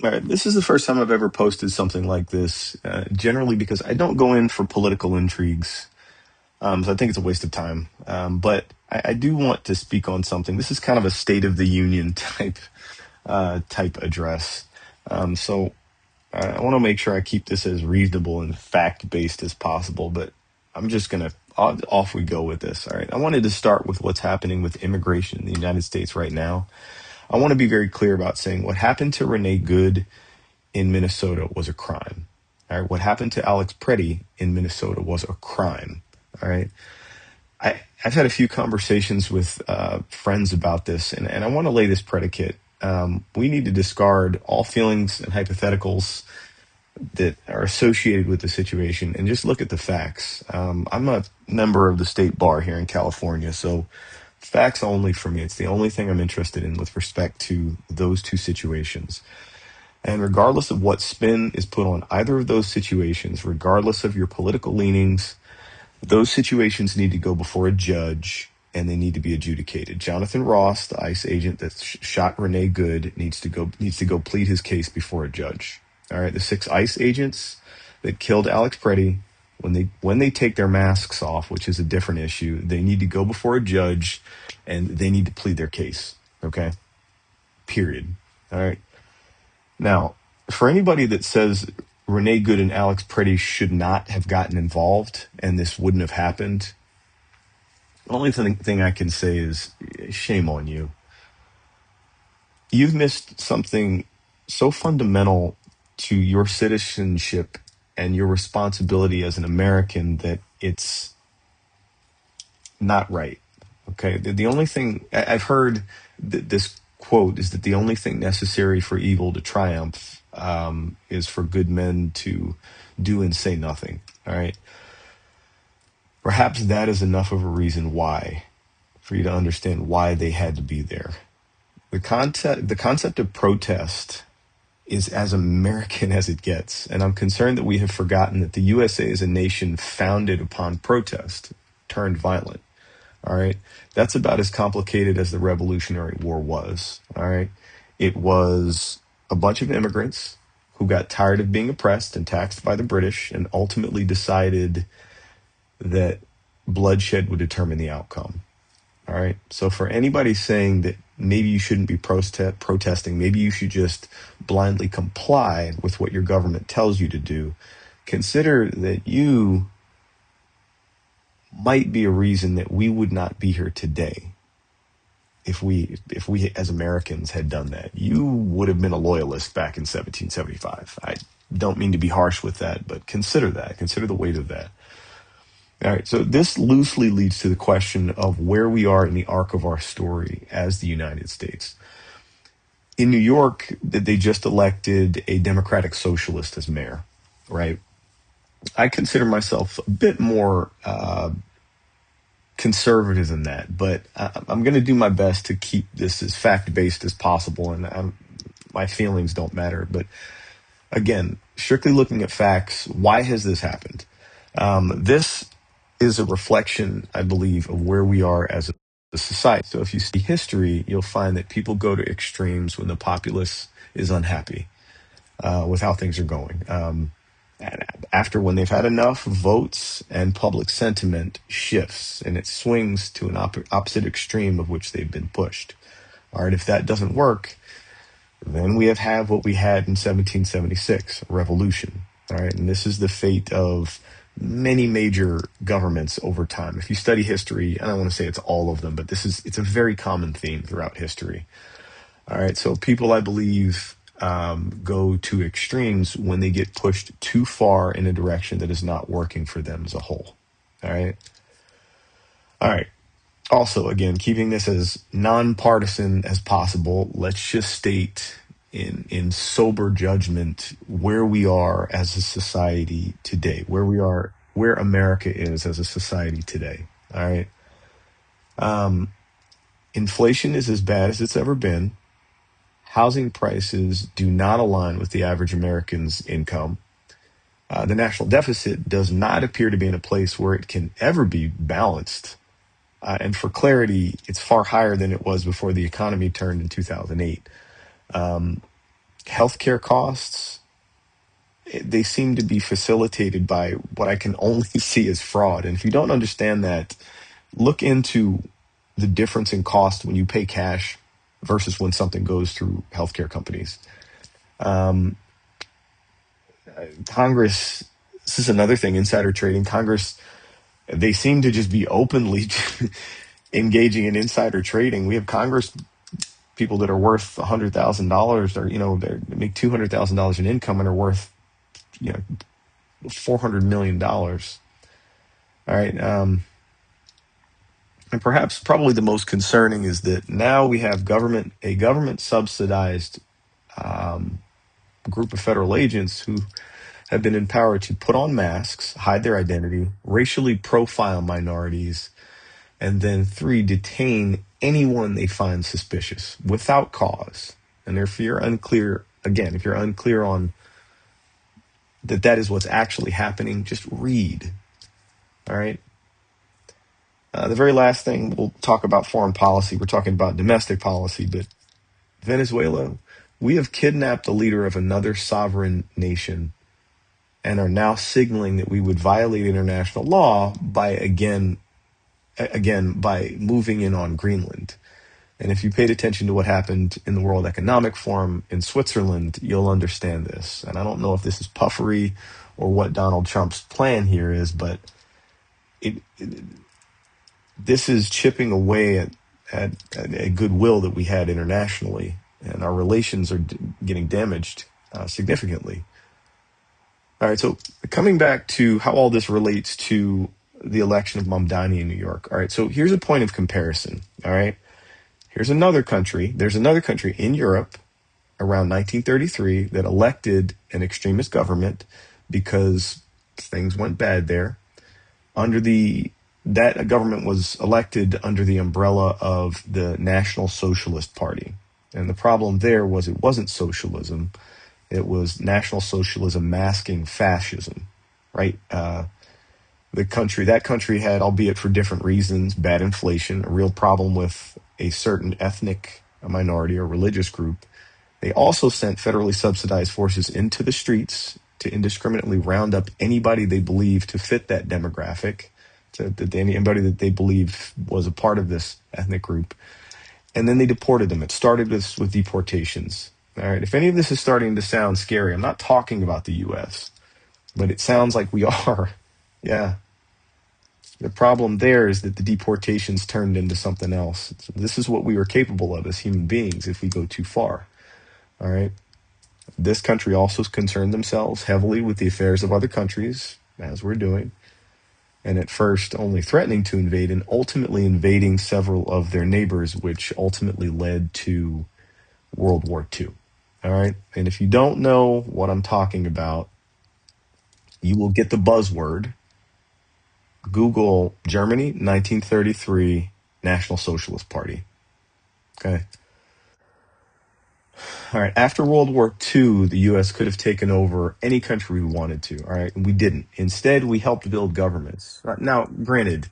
All right, this is the first time I've ever posted something like this, generally because I don't go in for political intrigues. So I think it's a waste of time. But I do want to speak on something. This is kind of a State of the Union type address. So I want to make sure I keep this as reasonable and fact based as possible. But I'm just gonna off we go with this. All right. I wanted to start with what's happening with immigration in the United States right now. I want to be very clear about saying what happened to Renee Good in Minnesota was a crime. All right. What happened to Alex Preddy in Minnesota was a crime. All right. I've had a few conversations with friends about this, and I want to lay this predicate. We need to discard all feelings and hypotheticals that are associated with the situation and just look at the facts. I'm a member of the state bar here in California, so facts only for me. It's the only thing I'm interested in with respect to those two situations. And regardless of what spin is put on either of those situations, regardless of your political leanings, those situations need to go before a judge and they need to be adjudicated. Jonathan Ross, the ICE agent that shot Renee Good, needs to go plead his case before a judge. All right, the 6 ICE agents that killed Alex Preddy, when they take their masks off, which is a different issue, they need to go before a judge and they need to plead their case. Okay, period. All right. Now, for anybody that says Renee Good and Alex Preddy should not have gotten involved and this wouldn't have happened, the only thing I can say is shame on you. You've missed something so fundamental to your citizenship and your responsibility as an American that it's not right. Okay. The only thing I've heard this quote is that the only thing necessary for evil to triumph is for good men to do and say nothing. All right. Perhaps that is enough of a reason why, for you to understand why they had to be there. The concept of protest is as American as it gets, and I'm concerned that we have forgotten that the USA is a nation founded upon protest, turned violent. All right, that's about as complicated as the Revolutionary War was. All right, it was a bunch of immigrants who got tired of being oppressed and taxed by the British, and ultimately decided that bloodshed would determine the outcome. All right. So for anybody saying that maybe you shouldn't be protesting, maybe you should just blindly comply with what your government tells you to do, consider that you might be a reason that we would not be here today if we as Americans had done that. You would have been a loyalist back in 1775. I don't mean to be harsh with that, but consider that. Consider the weight of that. All right, so this loosely leads to the question of where we are in the arc of our story as the United States. In New York, they just elected a Democratic Socialist as mayor, right? I consider myself a bit more conservative than that, but I'm going to do my best to keep this as fact-based as possible, and my feelings don't matter. But again, strictly looking at facts, why has this happened? This is a reflection, I believe, of where we are as a society. So if you see history, you'll find that people go to extremes when the populace is unhappy with how things are going. And after when they've had enough, votes and public sentiment shifts and it swings to an opposite extreme of which they've been pushed. All right, if that doesn't work, then we have what we had in 1776, a revolution. All right, and this is the fate of many major governments over time. If you study history, I don't want to say it's all of them, but it's a very common theme throughout history. All right, so people, I believe, go to extremes when they get pushed too far in a direction that is not working for them as a whole. All right. All right. Also, again, keeping this as nonpartisan as possible, let's just state in sober judgment where we are as a society today, where America is as a society today. All right. Inflation is as bad as it's ever been. Housing prices do not align with the average American's income. The national deficit does not appear to be in a place where it can ever be balanced. And for clarity, it's far higher than it was before the economy turned in 2008. Healthcare costs, they seem to be facilitated by what I can only see as fraud. And if you don't understand that, look into the difference in cost when you pay cash versus when something goes through healthcare companies. Um, Congress, this is another thing, insider trading. Congress, they seem to just be openly engaging in insider trading. We have Congress people that are worth $100,000, or they make $200,000 in income and are worth $400 million. All right, and perhaps probably the most concerning is that now we have a government subsidized um, group of federal agents who have been empowered to put on masks, hide their identity, racially profile minorities, and then three, detain anyone they find suspicious without cause. And if you're unclear, again, if you're unclear on that is what's actually happening, just read. All right. The very last thing, we'll talk about foreign policy. We're talking about domestic policy, but Venezuela, we have kidnapped the leader of another sovereign nation and are now signaling that we would violate international law by again by moving in on Greenland. And if you paid attention to what happened in the World Economic Forum in Switzerland, you'll understand this. And I don't know if this is puffery or what Donald Trump's plan here is, but this is chipping away at a goodwill that we had internationally, and our relations are getting damaged significantly. All right, so coming back to how all this relates to the election of Mamdani in New York. All right, so here's a point of comparison. All right, here's another country. There's another country in Europe around 1933 that elected an extremist government because things went bad there. That government was elected under the umbrella of the National Socialist Party. And the problem there was it wasn't socialism. It was National Socialism masking fascism, right? That country had, albeit for different reasons, bad inflation, a real problem with a certain ethnic minority or religious group. They also sent federally subsidized forces into the streets to indiscriminately round up anybody they believed to fit that demographic, anybody that they believe was a part of this ethnic group. And then they deported them. It started with deportations. All right. If any of this is starting to sound scary, I'm not talking about the U.S., but it sounds like we are. Yeah. The problem there is that the deportations turned into something else. So this is what we are capable of as human beings if we go too far. All right. This country also concerned themselves heavily with the affairs of other countries, as we're doing, and at first only threatening to invade and ultimately invading several of their neighbors, which ultimately led to World War II. All right. And if you don't know what I'm talking about, you will get the buzzword. Google Germany, 1933, National Socialist Party. Okay. All right. After World War II, the U.S. could have taken over any country we wanted to. All right. And we didn't. Instead, we helped build governments. Now, granted,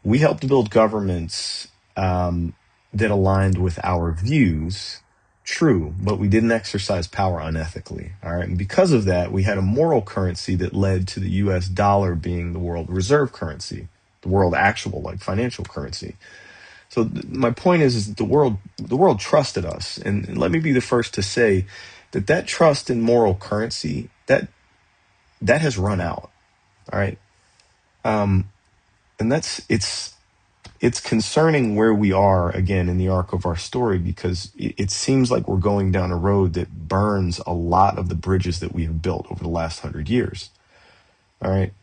we helped build governments that aligned with our views. True, but we didn't exercise power unethically. All right. And because of that, we had a moral currency that led to the US dollar being the world reserve currency, the world actual like financial currency. So my point is that the world trusted us. And let me be the first to say that trust in moral currency, that has run out. All right. And it's concerning where we are again in the arc of our story, because it seems like we're going down a road that burns a lot of the bridges that we have built over the last 100 years. All right.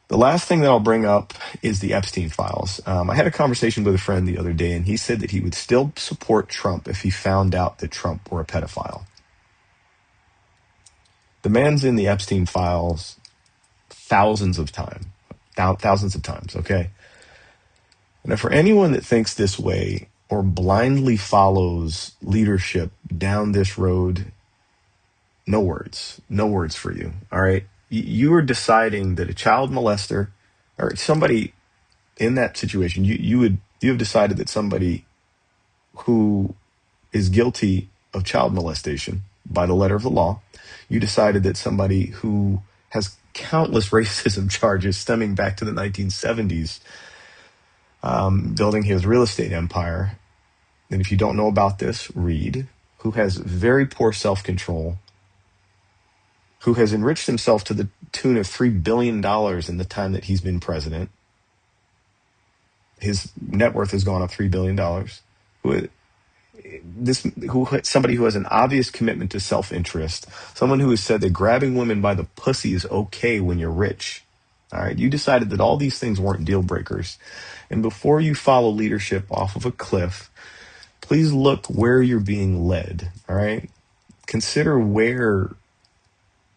The last thing that I'll bring up is the Epstein files. I had a conversation with a friend the other day, and he said that he would still support Trump if he found out that Trump were a pedophile. The man's in the Epstein files thousands of times. Okay. Now, for anyone that thinks this way or blindly follows leadership down this road, no words for you. All right. You are deciding that a child molester or somebody in that situation, you have decided that somebody who is guilty of child molestation by the letter of the law. You decided that somebody who has countless racism charges stemming back to the 1970s, building his real estate empire, and if you don't know about this, read, who has very poor self-control, who has enriched himself to the tune of $3 billion in the time that he's been president. His net worth has gone up $3 billion. Somebody who has an obvious commitment to self-interest, someone who has said that grabbing women by the pussy is okay when you're rich. All right. You decided that all these things weren't deal breakers. And before you follow leadership off of a cliff, please look where you're being led. All right. Consider where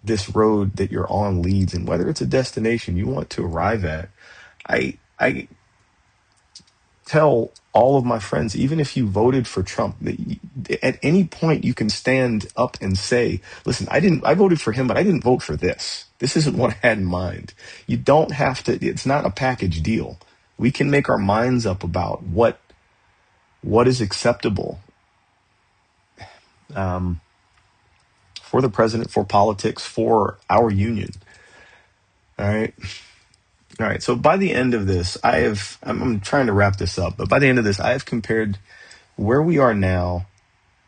this road that you're on leads and whether it's a destination you want to arrive at. I tell all of my friends, even if you voted for Trump, that at any point you can stand up and say, listen, I voted for him, but I didn't vote for this. This isn't what I had in mind. You don't have to, it's not a package deal. We can make our minds up about what is acceptable for the president, for politics, for our union. All right. All right. So by the end of this, I'm trying to wrap this up, but by the end of this, I have compared where we are now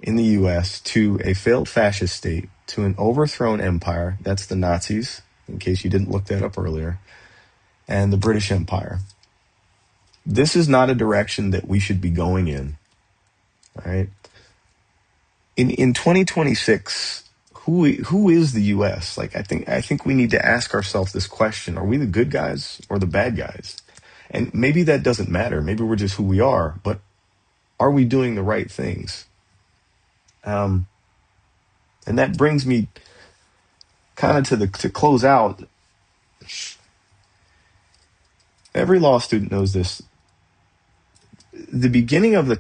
in the U.S. to a failed fascist state, to an overthrown empire. That's the Nazis, in case you didn't look that up earlier, and the British Empire. This is not a direction that we should be going in. All right. In 2026, who is the U.S.? Like, I think we need to ask ourselves this question: are we the good guys or the bad guys? And maybe that doesn't matter. Maybe we're just who we are. But are we doing the right things? And that brings me kind of to close out. Every law student knows this. The beginning of the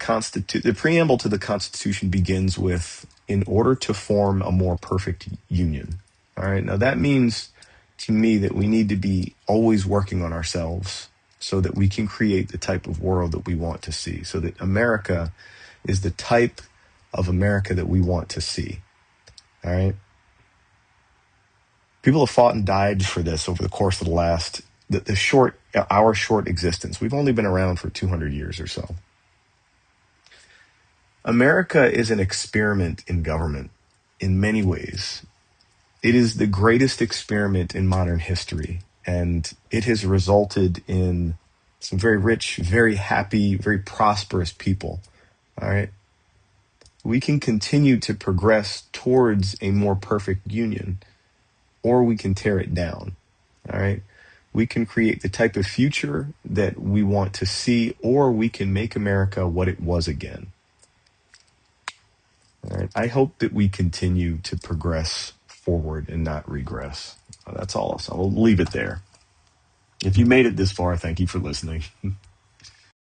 preamble to the Constitution begins with, in order to form a more perfect union. All right. Now that means to me that we need to be always working on ourselves so that we can create the type of world that we want to see, so that America is the type of America that we want to see. All right. People have fought and died for this over the course of our short existence. We've only been around for 200 years or so. America is an experiment in government in many ways. It is the greatest experiment in modern history, and it has resulted in some very rich, very happy, very prosperous people. All right. We can continue to progress towards a more perfect union, or we can tear it down. All right. We can create the type of future that we want to see, or we can make America what it was again. All right. I hope that we continue to progress forward and not regress. That's all. I'll leave it there. If you made it this far, thank you for listening.